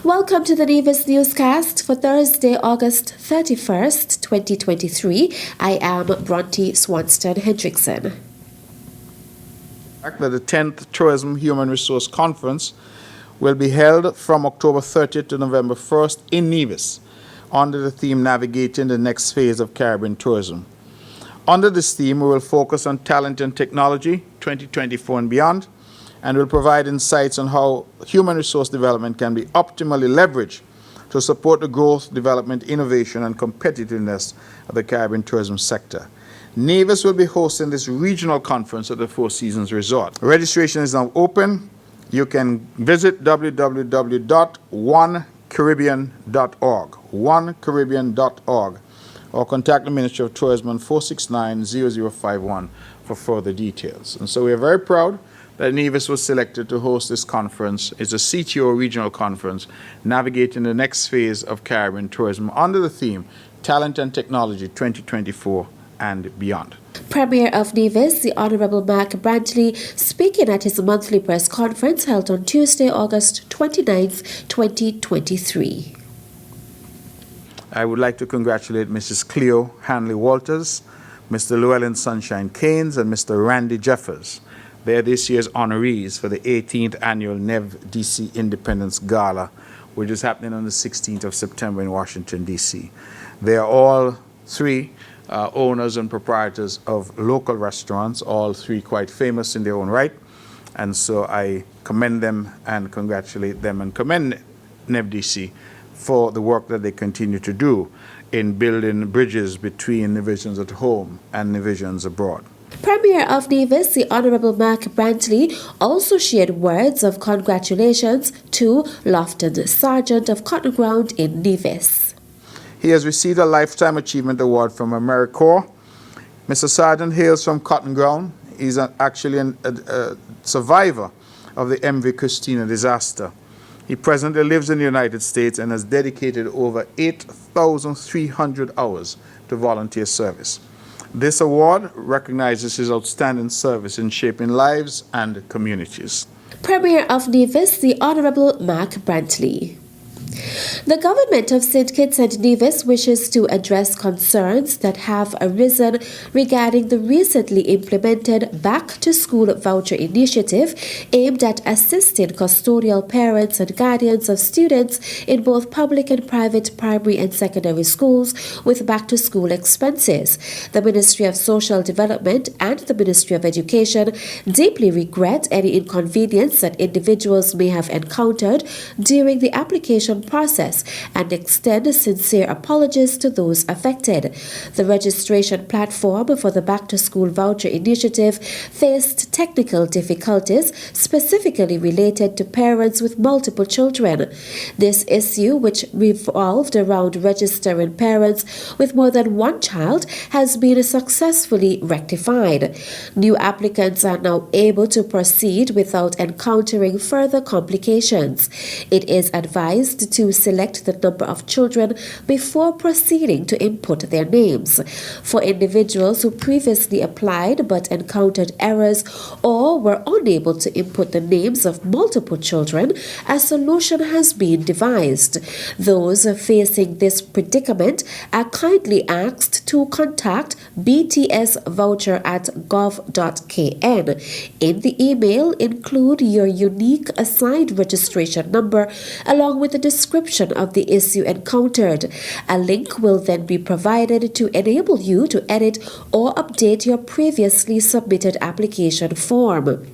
Welcome to the Nevis newscast for Thursday, August 31st, 2023. I am Bronte Swanston Hendrickson. The 10th Tourism Human Resource Conference will be held from October 30th to November 1st in Nevis under the theme Navigating the Next Phase of Caribbean Tourism. Under this theme, we will focus on talent and technology 2024 and beyond, and will provide insights on how human resource development can be optimally leveraged to support the growth, development, innovation, and competitiveness of the Caribbean tourism sector. Nevis will be hosting this regional conference at the Four Seasons Resort. Registration is now open. You can visit www.onecaribbean.org, onecaribbean.org, or contact the Ministry of Tourism on 469-0051 for further details. And so we are very proud that Nevis was selected to host this conference. It's a CTO regional conference, navigating the next phase of Caribbean tourism under the theme Talent and Technology 2024 and beyond. Premier of Nevis, the Honourable Mark Brantley, speaking at his monthly press conference held on Tuesday, August 29th, 2023. I would like to congratulate Mrs. Cleo Hanley-Walters, Mr. Llewellyn Sunshine Keynes, and Mr. Randy Jeffers. They are this year's honorees for the 18th annual NEV DC Independence Gala, which is happening on the 16th of September in Washington, D.C. They are all three owners and proprietors of local restaurants, all three quite famous in their own right. And so I commend them and congratulate them and commend NEV DC for the work that they continue to do in building bridges between Nevisians at home and Nevisians abroad. Premier of Nevis, the Honourable Mark Brantley, also shared words of congratulations to Lofton Sargent of Cotton Ground in Nevis. He has received a Lifetime Achievement Award from AmeriCorps. Mr. Sargent hails from Cotton Ground. He's actually a survivor of the MV Christina disaster. He presently lives in the United States and has dedicated over 8,300 hours to volunteer service. This award recognizes his outstanding service in shaping lives and communities. Premier of Nevis, the Honourable Mark Brantley. The government of St. Kitts and Nevis wishes to address concerns that have arisen regarding the recently implemented back-to-school voucher initiative aimed at assisting custodial parents and guardians of students in both public and private primary and secondary schools with back-to-school expenses. The Ministry of Social Development and the Ministry of Education deeply regret any inconvenience that individuals may have encountered during the application process and extend sincere apologies to those affected. The registration platform for the Back-to-School Voucher Initiative faced technical difficulties specifically related to parents with multiple children. This issue, which revolved around registering parents with more than one child, has been successfully rectified. New applicants are now able to proceed without encountering further complications. It is advised to select the number of children before proceeding to input their names. For individuals who previously applied but encountered errors or were unable to input the names of multiple children, a solution has been devised. Those facing this predicament are kindly asked to contact btsvoucher@gov.kn. In the email, include your unique assigned registration number along with a description of the issue encountered. A link will then be provided to enable you to edit or update your previously submitted application form.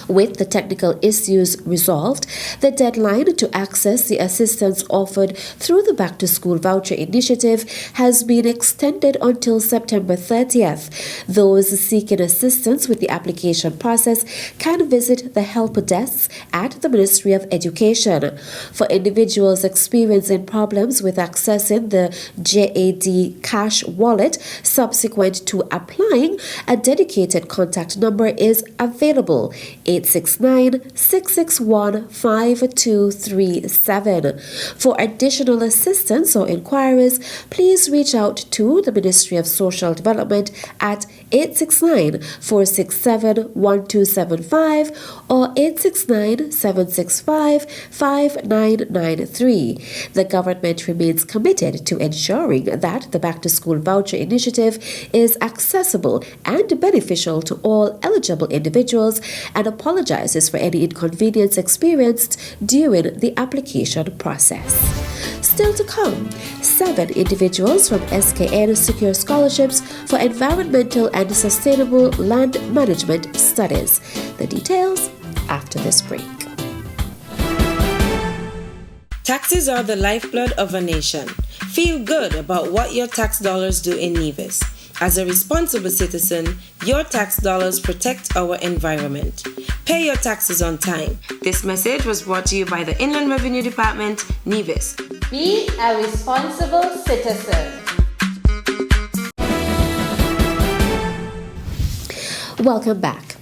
With the technical issues resolved, the deadline to access the assistance offered through the Back-to-School Voucher Initiative has been extended until September 30th. Those seeking assistance with the application process can visit the help desks at the Ministry of Education. For individuals experiencing problems with accessing the JAD Cash Wallet subsequent to applying, a dedicated contact number is available. 869-661-5237. For additional assistance or inquiries, please reach out to the Ministry of Social Development at 869-467-1275 or 869-765-5993. The government remains committed to ensuring that the Back to School Voucher Initiative is accessible and beneficial to all eligible individuals and apologizes for any inconvenience experienced during the application process. Still to come, 7 individuals from SKN secure scholarships for environmental and sustainable land management studies. The details after this break. Taxes are the lifeblood of a nation. Feel good about what your tax dollars do in Nevis. As a responsible citizen, your tax dollars protect our environment. Pay your taxes on time. This message was brought to you by the Inland Revenue Department, Nevis. Be a responsible citizen. Welcome back.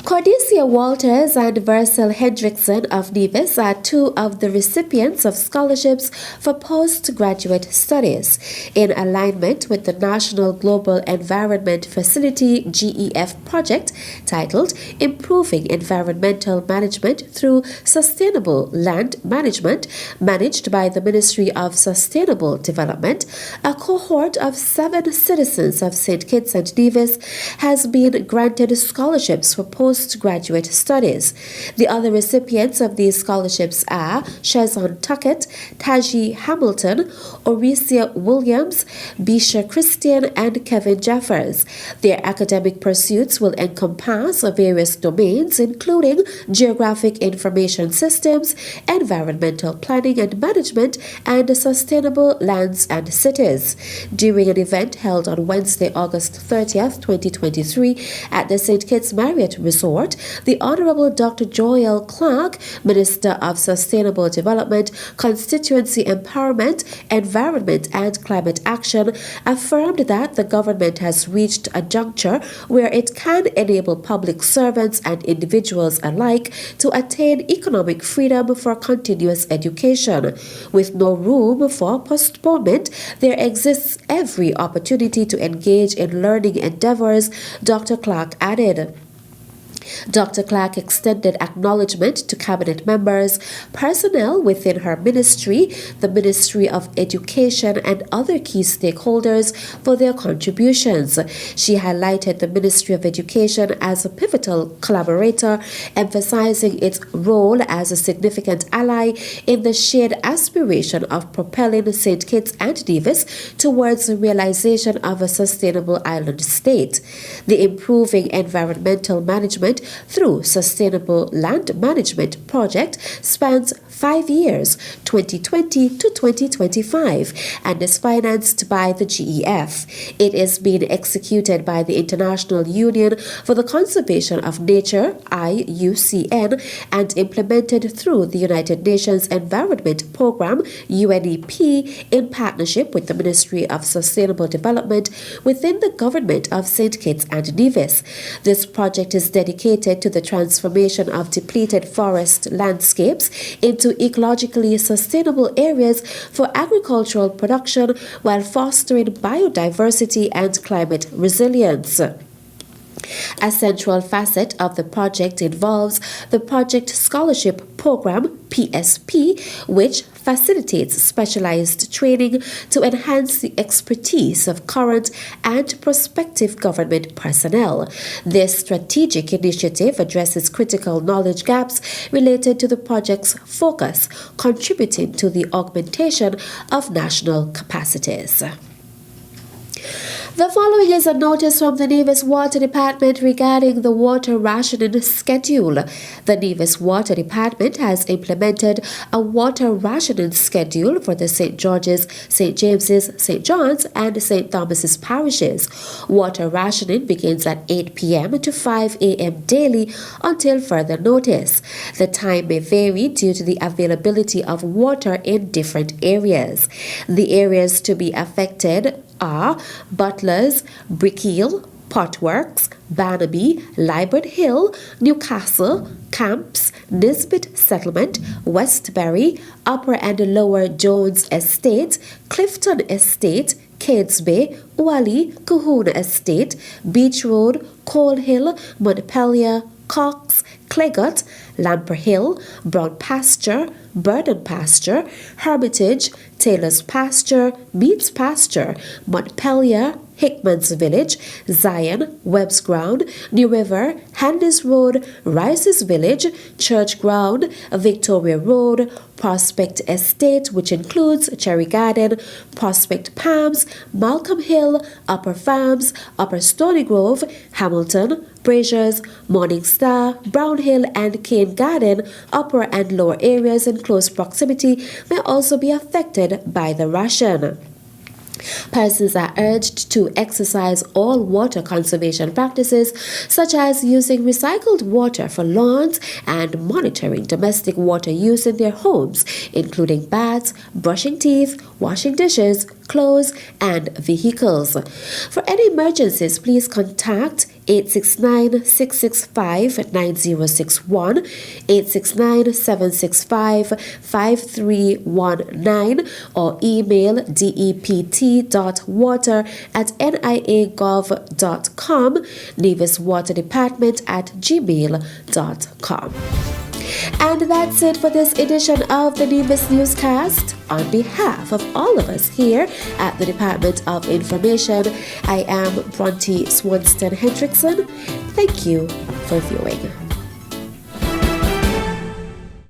Cordesia Walters and Vercel Hendrickson of Nevis are 2 of the recipients of scholarships for postgraduate studies in alignment with the National Global Environment Facility GEF project titled Improving Environmental Management Through Sustainable Land Management, managed by the Ministry of Sustainable Development. A cohort of 7 citizens of St. Kitts and Nevis has been granted scholarships for postgraduate studies. The other recipients of these scholarships are Shazon Tuckett, Taji Hamilton, Oresia Williams, Bisha Christian, and Kevin Jeffers. Their academic pursuits will encompass various domains, including geographic information systems, environmental planning and management, and sustainable lands and cities. During an event held on Wednesday, August 30th, 2023, at the St. Kitts Marriott Resort, the Honorable Dr. Joel Clark, Minister of Sustainable Development, Constituency Empowerment, Environment and Climate Action, affirmed that the government has reached a juncture where it can enable public servants and individuals alike to attain economic freedom for continuous education. With no room for postponement, there exists every opportunity to engage in learning endeavors, Dr. Clark added. Dr. Clark extended acknowledgement to cabinet members, personnel within her ministry, the Ministry of Education, and other key stakeholders for their contributions. She highlighted the Ministry of Education as a pivotal collaborator, emphasizing its role as a significant ally in the shared aspiration of propelling St. Kitts and Nevis towards the realization of a sustainable island state. The Improving Environmental Management through Sustainable Land Management project spans 5 years, 2020 to 2025, and is financed by the GEF. It is being executed by the International Union for the Conservation of Nature, IUCN, and implemented through the United Nations Environment Programme, UNEP, in partnership with the Ministry of Sustainable Development within the Government of St. Kitts and Nevis. This project is dedicated to the transformation of depleted forest landscapes into ecologically sustainable areas for agricultural production while fostering biodiversity and climate resilience. A central facet of the project involves the Project Scholarship Program, PSP, which facilitates specialized training to enhance the expertise of current and prospective government personnel. This strategic initiative addresses critical knowledge gaps related to the project's focus, contributing to the augmentation of national capacities. The following is a notice from the Nevis Water Department regarding the water rationing schedule. The Nevis Water Department has implemented a water rationing schedule for the St. George's, St. James's, St. John's, and St. Thomas's parishes. Water rationing begins at 8 p.m. to 5 a.m. daily until further notice. The time may vary due to the availability of water in different areas. The areas to be affected are Butlers, Brickhill, Potworks, Barnaby, Liburn Hill, Newcastle, Camps, Nisbet Settlement, Westbury, Upper and Lower Jones Estate, Clifton Estate, Cades Bay, Wally, Kahuna Estate, Beach Road, Coal Hill, Montpelier, Cox, Clegot, Lamper Hill, Brown Pasture, Burden Pasture, Hermitage, Taylor's Pasture, Meads Pasture, Montpelier, Hickman's Village, Zion, Webb's Ground, New River, Handys Road, Rice's Village, Church Ground, Victoria Road, Prospect Estate, which includes Cherry Garden, Prospect Palms, Malcolm Hill, Upper Farms, Upper Stony Grove, Hamilton, Braziers, Morning Star, Brown Hill, and Cane Garden, upper and lower areas in close proximity may also be affected by the ration. Persons are urged to exercise all water conservation practices, such as using recycled water for lawns and monitoring domestic water use in their homes, including baths, brushing teeth, washing dishes, clothes, and vehicles. For any emergencies, please contact 869-665-9061, 869-765-5319, or email dept.water@nia.gov.com, Nevis Water Department @gmail.com. And that's it for this edition of the Nevis Newscast. On behalf of all of us here at the Department of Information, I am Bronte Swanston Hendrickson. Thank you for viewing.